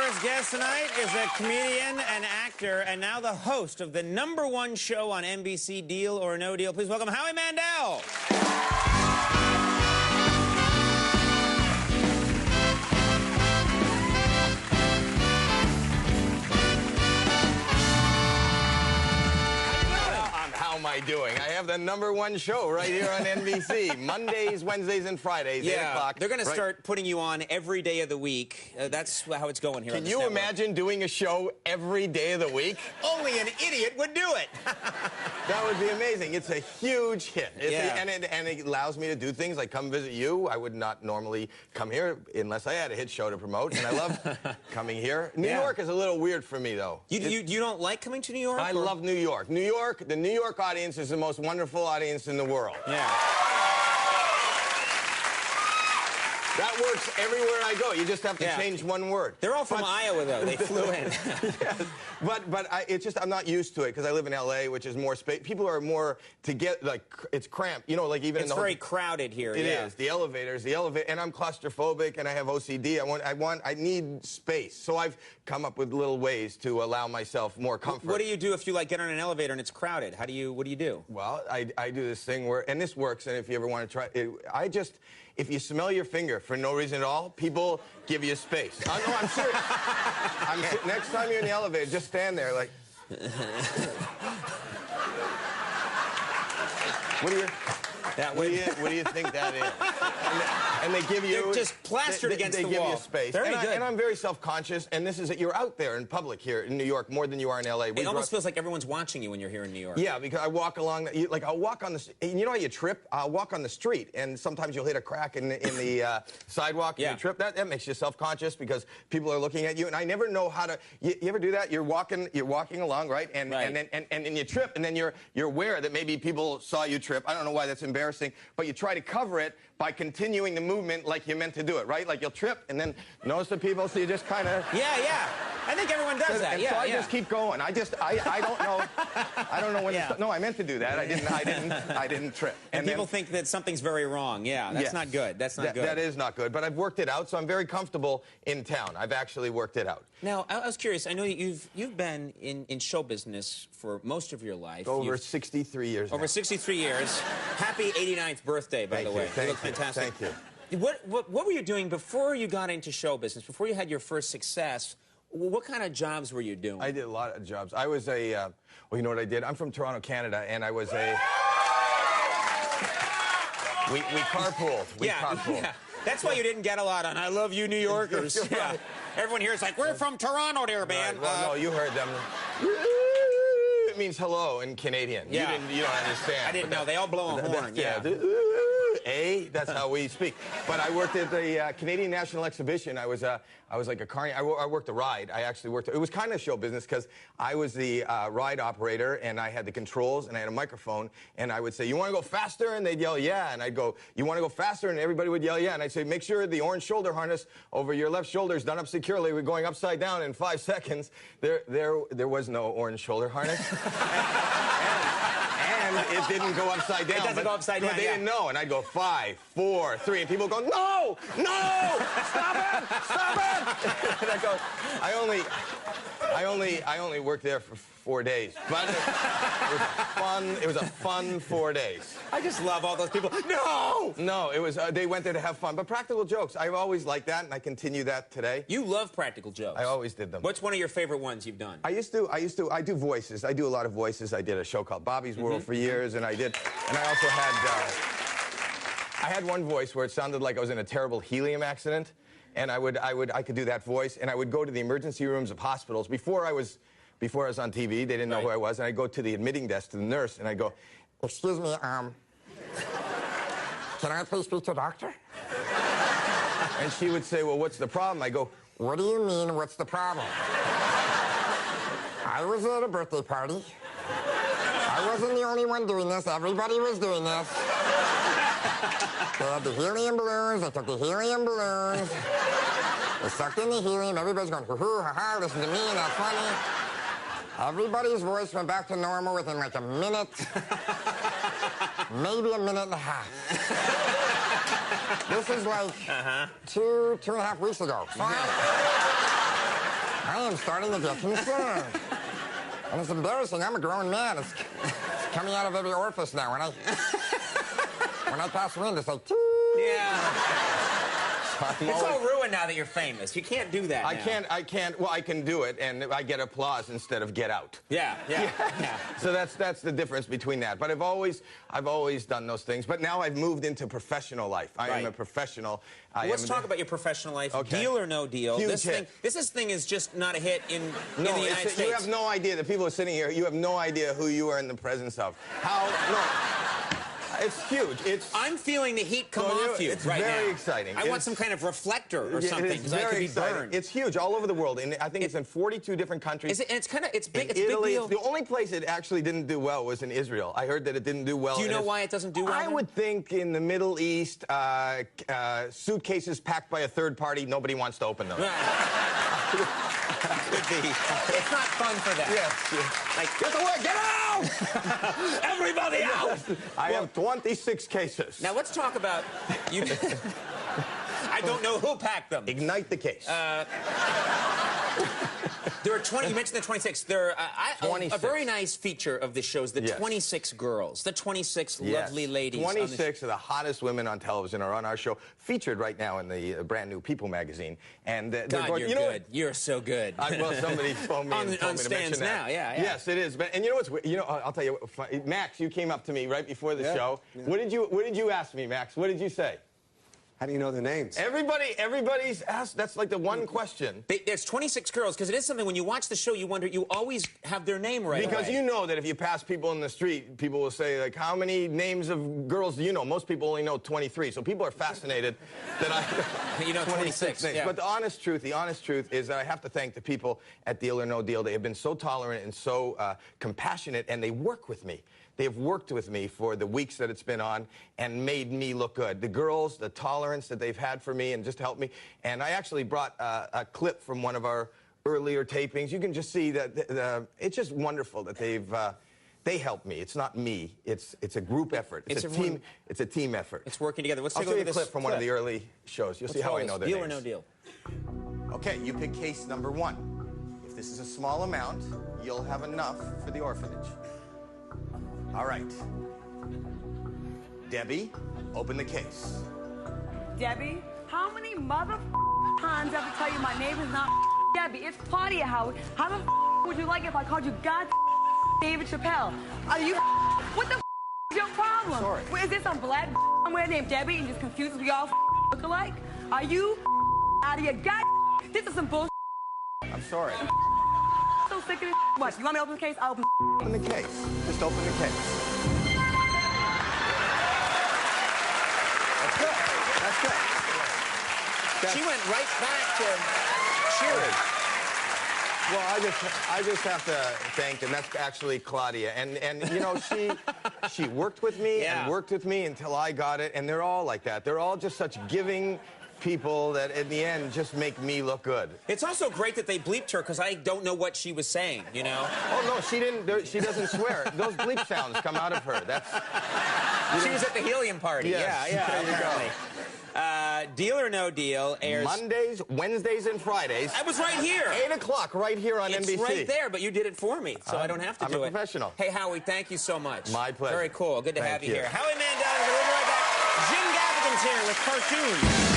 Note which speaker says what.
Speaker 1: first guest tonight is a comedian, an actor, and now the host of the #1 show on NBC, Deal or No Deal. Please welcome Howie Mandel.
Speaker 2: How am I doing? I have the #1 show right here on NBC. Mondays, Wednesdays, and Fridays, 8 o'clock.
Speaker 1: They're going to start putting you on every day of the week. That's how it's going here on this network.
Speaker 2: Can you imagine doing a show every day of the week?
Speaker 1: Only an idiot would do it.
Speaker 2: That would be amazing. It's a huge hit. And it allows me to do things like come visit you. I would not normally come here unless I had a hit show to promote, and I love coming here. New York is a little weird for me, though.
Speaker 1: You don't like coming to New York?
Speaker 2: I love New York. The New York audience is the most wonderful audience in the world.
Speaker 1: Yeah.
Speaker 2: That works everywhere I go. You just have to change one word.
Speaker 1: They're all from Iowa, though. They flew in.
Speaker 2: Yes. But it's just I'm not used to it because I live in L.A., which is more space. People are more it's cramped. You know, like even
Speaker 1: it's very crowded here.
Speaker 2: It is. The elevators, and I'm claustrophobic, and I have OCD. I need space. So I've come up with little ways to allow myself more comfort.
Speaker 1: What do you do if you get on an elevator and it's crowded? What do you do?
Speaker 2: Well, I do this thing where, and this works. And if you ever want to try it, if you smell your finger for no reason at all, people give you space. No, I'm serious. Next time you're in the elevator, just stand there like... What do you think that is? And they give you...
Speaker 1: They're just plastered against the wall.
Speaker 2: They give you space.
Speaker 1: Very good.
Speaker 2: And I'm very self-conscious, and this is it. You're out there in public here in New York more than you are in L.A.
Speaker 1: It almost feels like everyone's watching you when you're here in New York.
Speaker 2: Yeah, because I walk along... I'll walk on the... You know how you trip? I'll walk on the street, and sometimes you'll hit a crack in the sidewalk and you trip. That makes you self-conscious because people are looking at you, and I never know how to... You ever do that? You're walking along, right? And then you trip, and then you're aware that maybe people saw you trip. I don't know why that's embarrassing, but you try to cover it by continuing the movement like you meant to do it, right? Like you'll trip and then notice the people, so you just kind of...
Speaker 1: Yeah. I think everyone does that.
Speaker 2: So I just keep going. I don't know. I don't know when to stop. No, I meant to do that. I didn't trip.
Speaker 1: And people think that something's very wrong. Yeah, that's not good. That's not good.
Speaker 2: That is not good. But I've worked it out, so I'm very comfortable in town. I've actually worked it out.
Speaker 1: Now, I was curious. I know you've been in show business for most of your life.
Speaker 2: Over 63 years
Speaker 1: Over 63 years. Happy 89th birthday, by the way. You look fantastic.
Speaker 2: Thank you.
Speaker 1: What were you doing before you got into show business, before you had your first success? What kind of jobs were you doing?
Speaker 2: I did a lot of jobs. I was well, you know what I did? I'm from Toronto, Canada, and I was we carpooled. We carpooled.
Speaker 1: Yeah. That's why you didn't get a lot on I Love You, New Yorkers.
Speaker 2: Right.
Speaker 1: Everyone here is like, we're from Toronto, dear man.
Speaker 2: Right. Well, no, you heard them. It means hello in Canadian.
Speaker 1: Yeah.
Speaker 2: You don't understand.
Speaker 1: I didn't know. They all blow a horn.
Speaker 2: That's how we speak. But I worked at the Canadian National Exhibition. I was like a carny. I worked a ride. I actually worked. It was kind of show business because I was the ride operator and I had the controls and I had a microphone and I would say, "You want to go faster?" And they'd yell, "Yeah." And I'd go, "You want to go faster?" And everybody would yell, "Yeah." And I'd say, "Make sure the orange shoulder harness over your left shoulder is done up securely. We're going upside down in 5 seconds." There was no orange shoulder harness. And it didn't go upside down.
Speaker 1: It doesn't go upside down.
Speaker 2: But they didn't know. And I'd go 5, 4, 3, and people go, "No! Stop it! Stop it!" And I go, I only worked there for 4 days. But it was a fun 4 days.
Speaker 1: I just love all those people.
Speaker 2: No, it was they went there to have fun. But practical jokes, I've always liked that, and I continue that today.
Speaker 1: You love practical jokes.
Speaker 2: I always did them.
Speaker 1: What's one of your favorite ones you've done?
Speaker 2: I do voices. I do a lot of voices. I did a show called Bobby's World for years, and I also had I had one voice where it sounded like I was in a terrible helium accident, and I could do that voice, and I would go to the emergency rooms of hospitals before I was on TV. They didn't know who I was, and I'd go to the admitting desk to the nurse, and I'd go, "Excuse me, can I please speak to a doctor?" And she would say, "Well, what's the problem?" I go, "What do you mean, what's the problem? I was at a birthday party. I wasn't the only one doing this. Everybody was doing this. They had the helium balloons. They took the helium balloons. They sucked in the helium. Everybody's going, hoo-hoo, ha-ha, listen to me, that's funny. Everybody's voice went back to normal within like a minute. Maybe a minute and a half. This is like 2.5 weeks ago. So
Speaker 3: I am starting to get concerned. And it's embarrassing. I'm a grown man. It's coming out of every orifice now. When I pass wind, it's like,
Speaker 1: Yeah. It's all ruined now that you're famous. You can't do that now.
Speaker 2: I can't, well, I can do it, and I get applause instead of get out.
Speaker 1: Yeah.
Speaker 2: So that's the difference between that. But I've always done those things. But now I've moved into professional life. I am a professional.
Speaker 1: Let's talk about your professional life.
Speaker 2: Okay.
Speaker 1: Deal or no deal.
Speaker 2: Huge hit.
Speaker 1: This thing is just not a hit in the United States.
Speaker 2: You have no idea. The people who are sitting here, you have no idea who you are in the presence of. It's huge.
Speaker 1: I'm feeling the heat come off you right now.
Speaker 2: It's very exciting.
Speaker 1: I want some kind of reflector or something because I could be burned.
Speaker 2: It's huge all over the world, and I think it's in 42 different countries.
Speaker 1: And it's big. It's
Speaker 2: Italy.
Speaker 1: a big deal.
Speaker 2: The only place it actually didn't do well was in Israel. I heard that it didn't do well.
Speaker 1: Do you know why it doesn't do well?
Speaker 2: I would think in the Middle East, suitcases packed by a third party, nobody wants to open them.
Speaker 1: Could be. It's not fun for them.
Speaker 2: Yes.
Speaker 1: Like,
Speaker 2: get away! Get out!
Speaker 1: Everybody out!
Speaker 2: I have 26 cases.
Speaker 1: Now let's talk about you. I don't know who packed them.
Speaker 2: Ignite the case.
Speaker 1: There are 20. You mentioned the 26. There are
Speaker 2: 26.
Speaker 1: A very nice feature of this show is the 26 girls, the 26 lovely ladies.
Speaker 2: 26 of the hottest women on television are on our show, featured right now in the brand new People magazine. And
Speaker 1: God,
Speaker 2: going,
Speaker 1: you're good. You're so good.
Speaker 2: Well, somebody phoned me and told me to mention that.
Speaker 1: Now, yeah.
Speaker 2: Yes, it is. But and you know what's weird? You know, I'll tell you. Max, you came up to me right before the show. Yeah. What did you ask me, Max? What did you say?
Speaker 4: How do you know their names?
Speaker 2: Everybody's asked. That's like the one question.
Speaker 1: There's 26 girls, because it is something when you watch the show, you wonder, you always have their name right.
Speaker 2: Because you know that if you pass people in the street, people will say, like, how many names of girls do you know? Most people only know 23. So people are fascinated that I
Speaker 1: you know 26
Speaker 2: names.
Speaker 1: Yeah.
Speaker 2: But the honest truth is that I have to thank the people at Deal or No Deal. They have been so tolerant and so compassionate, and they work with me. They have worked with me for the weeks that it's been on and made me look good. The girls, the tolerance that they've had for me and just helped me. And I actually brought a clip from one of our earlier tapings. You can just see that it's just wonderful that they helped me. It's not me. It's a group effort. It's a team effort.
Speaker 1: It's working together. Let's
Speaker 2: I'll
Speaker 1: take
Speaker 2: show
Speaker 1: a
Speaker 2: you
Speaker 1: look
Speaker 2: a
Speaker 1: at this
Speaker 2: clip from one of the early shows. You'll see how I know their names.
Speaker 1: Deal or no deal?
Speaker 2: Okay, you pick case number 1. If this is a small amount, you'll have enough for the orphanage. All right. Debbie, open the case.
Speaker 5: Debbie, how many mother times I have to tell you my name is not Debbie? It's Claudia, Howard. How the would you like it if I called you God David Chappelle? Are you what the is your problem?
Speaker 2: Sorry.
Speaker 5: Is there some black somewhere named Debbie and just confuses we all look alike? Are you out of your god? This is some bullshit.
Speaker 2: I'm sorry.
Speaker 5: I'm so sick of this. What? You want me to open the case? I'll
Speaker 2: Open the case. Just open the case. That's good. That's good.
Speaker 1: She went right back to cheering.
Speaker 2: Well, I just have to thank, and that's actually Claudia. And you know, she worked with me and worked with me until I got it, and they're all like that. They're all just such giving people that in the end just make me look good.
Speaker 1: It's also great that they bleeped her, because I don't know what she was saying, you know?
Speaker 2: Oh, no, she didn't. She doesn't swear. Those bleep sounds come out of her. That's...
Speaker 1: She was at the helium party.
Speaker 2: Yes.
Speaker 1: Yeah, apparently. Deal or No Deal airs...
Speaker 2: Mondays, Wednesdays, and Fridays.
Speaker 1: I was right here.
Speaker 2: 8 o'clock right here on NBC.
Speaker 1: It's right there, but you did it for me, so I don't have to do it.
Speaker 2: I'm a professional.
Speaker 1: Hey, Howie, thank you so much.
Speaker 2: My pleasure.
Speaker 1: Very cool. Good to have you here.
Speaker 2: Thank you.
Speaker 1: Howie Mandel, we'll be right back. Jim Gaffigan's here with cartoons.